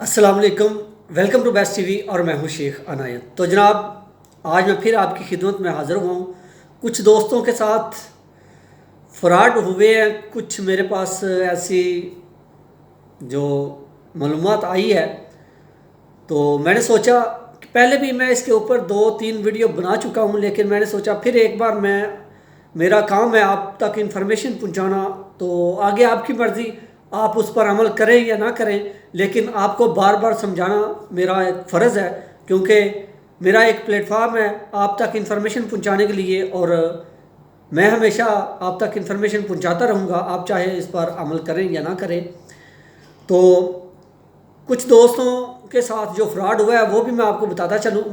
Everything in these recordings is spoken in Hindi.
अस्सलाम वालेकुम, वेलकम टू बेस्ट टीवी और मैं हूं शेख अनायत। तो जनाब, आज मैं फिर आपकी खिदमत में हाज़िर हुआ हूँ। कुछ दोस्तों के साथ फ्रॉड हुए हैं। कुछ मेरे पास ऐसी जो मालूमात आई है, तो मैंने सोचा कि पहले भी मैं इसके ऊपर 2-3 वीडियो बना चुका हूँ, लेकिन मैंने सोचा फिर एक बार मेरा काम है आप तक इन्फॉर्मेशन पहुँचाना। तो आगे आपकी मर्ज़ी, आप उस पर अमल करें या ना करें, लेकिन आपको बार बार समझाना मेरा एक फ़र्ज़ है, क्योंकि मेरा एक प्लेटफार्म है आप तक इन्फॉर्मेशन पहुंचाने के लिए, और मैं हमेशा आप तक इन्फॉर्मेशन पहुंचाता रहूँगा, आप चाहे इस पर अमल करें या ना करें। तो कुछ दोस्तों के साथ जो फ्रॉड हुआ है वो भी मैं आपको बताता चलूँ।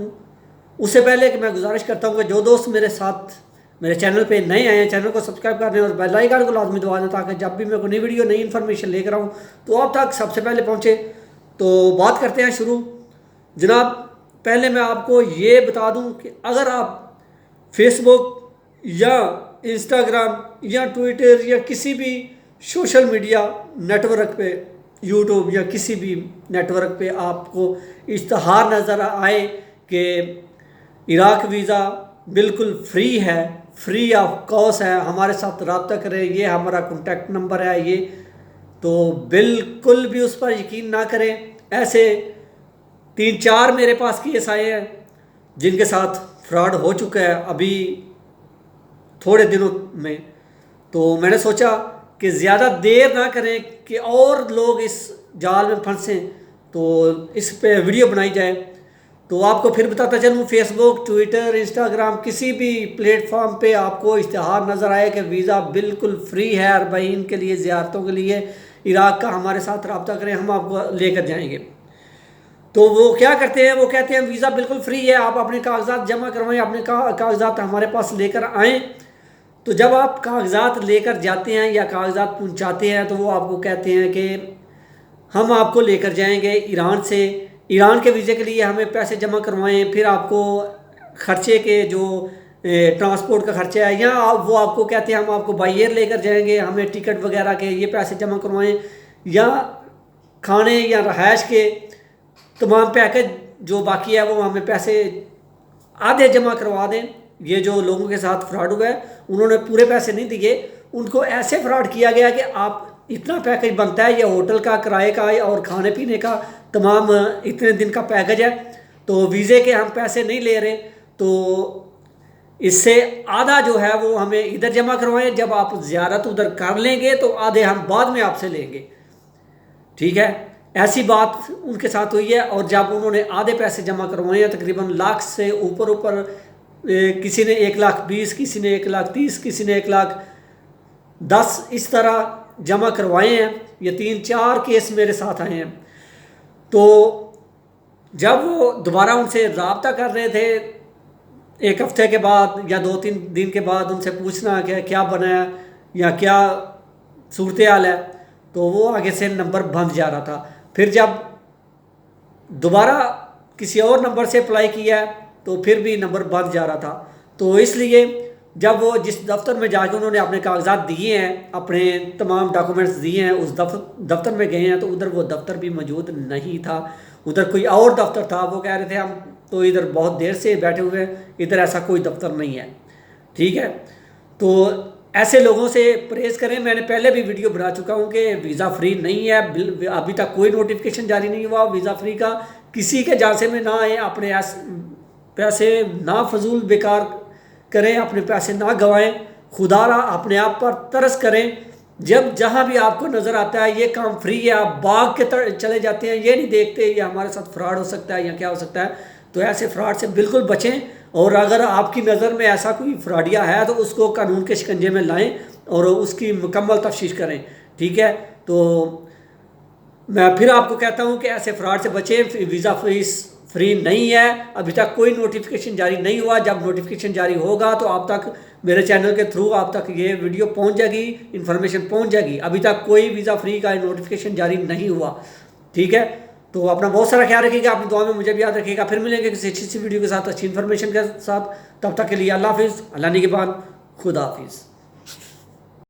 उससे पहले कि मैं गुजारिश करता हूँ कि जो दोस्त मेरे साथ मेरे चैनल पे नए आए हैं, चैनल को सब्सक्राइब कर दें और बेल आइकन को लाजमी दबा दें, ताकि जब भी मैं कोई नई वीडियो नई इन्फॉर्मेशन लेकर आऊँ तो आप तक सबसे पहले पहुँचे। तो बात करते हैं शुरू। जनाब, पहले मैं आपको ये बता दूं कि अगर आप फेसबुक या इंस्टाग्राम या ट्विटर या किसी भी सोशल मीडिया नेटवर्क पे, यूट्यूब या किसी भी नेटवर्क पे आपको इश्तहार नज़र आए कि इराक वीज़ा बिल्कुल फ्री है, फ्री ऑफ कॉस्ट है, हमारे साथ रब्ता करें, ये हमारा कॉन्टैक्ट नंबर है ये, तो बिल्कुल भी उस पर यकीन ना करें। ऐसे 3-4 मेरे पास केस आए हैं जिनके साथ फ्रॉड हो चुका है अभी थोड़े दिनों में। तो मैंने सोचा कि ज़्यादा देर ना करें कि और लोग इस जाल में फंसें, तो इस पे वीडियो बनाई जाए। तो आपको फिर बताता चलूँ, फेसबुक, ट्विटर, इंस्टाग्राम, किसी भी प्लेटफॉर्म पे आपको इश्तिहार नज़र आए कि वीज़ा बिल्कुल फ्री है अरबईन के लिए, ज़ियारतों के लिए, इराक का हमारे साथ रब्ता करें, हम आपको लेकर जाएंगे। तो वो क्या करते हैं, वो कहते हैं वीज़ा बिल्कुल फ्री है, आप अपने कागजात जमा करवाएं, अपने कागजात हमारे पास लेकर आएँ। तो जब आप कागजात लेकर जाते हैं या कागजात पहुंचाते हैं, तो वो आपको कहते हैं कि हम आपको लेकर जाएंगे ईरान से, ईरान के वीज़े के लिए हमें पैसे जमा करवाएं, फिर आपको ख़र्चे के जो ट्रांसपोर्ट का खर्चा है, या वो आपको कहते हैं हम आपको बाई एयर लेकर जाएंगे, हमें टिकट वगैरह के ये पैसे जमा करवाएं, या खाने या रहायश के तमाम पैकेज जो बाकी है वो हमें पैसे आधे जमा करवा दें। ये जो लोगों के साथ फ्रॉड हुआ है उन्होंने पूरे पैसे नहीं दिए, उनको ऐसे फ्रॉड किया गया कि आप इतना पैकेज बनता है, ये होटल का, किराए का और खाने पीने का तमाम इतने दिन का पैकेज है, तो वीज़े के हम पैसे नहीं ले रहे, तो इससे आधा जो है वो हमें इधर जमा करवाएं, जब आप ज़ियारत उधर कर लेंगे तो आधे हम बाद में आपसे लेंगे। ठीक है, ऐसी बात उनके साथ हुई है। और जब उन्होंने आधे पैसे जमा करवाए हैं, तकरीबन लाख से ऊपर किसी ने 1,20,000, किसी ने 1,30,000, किसी ने 1,10,000 इस तरह जमा करवाए हैं। ये 3-4 केस मेरे साथ आए हैं। तो जब वो दोबारा उनसे रब्ता कर रहे थे, एक हफ्ते के बाद या 2-3 दिन के बाद उनसे पूछना कि क्या बना है या क्या सूरत हाल है, तो वो आगे से नंबर बंद जा रहा था। फिर जब दोबारा किसी और नंबर से अप्लाई किया तो फिर भी नंबर बंद जा रहा था। तो इसलिए जब वो जिस दफ्तर में जाके उन्होंने अपने कागजात दिए हैं, अपने तमाम डॉक्यूमेंट्स दिए हैं, उस दफ्तर में गए हैं, तो उधर वो दफ्तर भी मौजूद नहीं था, उधर कोई और दफ्तर था। वो कह रहे थे हम तो इधर बहुत देर से बैठे हुए हैं, इधर ऐसा कोई दफ्तर नहीं है। ठीक है, तो ऐसे लोगों से परहेज़ करें। मैंने पहले भी वीडियो बना चुका हूँ कि वीज़ा फ्री नहीं है, अभी तक कोई नोटिफिकेशन जारी नहीं हुआ वीज़ा फ्री का। किसी के झांसे में ना आए, अपने पैसे ना फजूल बेकार करें, अपने पैसे ना गंवाएं, खुदारा अपने आप पर तरस करें। जब जहाँ भी आपको नज़र आता है ये काम फ्री है, आप भाग के चले जाते हैं, ये नहीं देखते ये हमारे साथ फ्रॉड हो सकता है या क्या हो सकता है। तो ऐसे फ्रॉड से बिल्कुल बचें, और अगर आपकी नज़र में ऐसा कोई फ्रॉडिया है तो उसको कानून के शिकंजे में लाएं और उसकी मुकम्मल तफ्तीश करें। ठीक है, तो मैं फिर आपको कहता हूं कि ऐसे फ्रॉड से बचें। वीज़ा फीस फ्री नहीं है, अभी तक कोई नोटिफिकेशन जारी नहीं हुआ। जब नोटिफिकेशन जारी होगा तो आप तक मेरे चैनल के थ्रू आप तक ये वीडियो पहुंच जाएगी, इन्फॉर्मेशन पहुंच जाएगी। अभी तक कोई वीज़ा फ्री का नोटिफिकेशन जारी नहीं हुआ। ठीक है, तो अपना बहुत सारा ख्याल रखिएगा, अपनी दुआ में मुझे भी याद रखिएगा। फिर मिलेंगे किसी अच्छी सी वीडियो के साथ, अच्छी इन्फॉर्मेशन के साथ। तब तक के लिए अल्लाह हाफिज़, अल्लाह निगहबान, खुदा हाफिज़।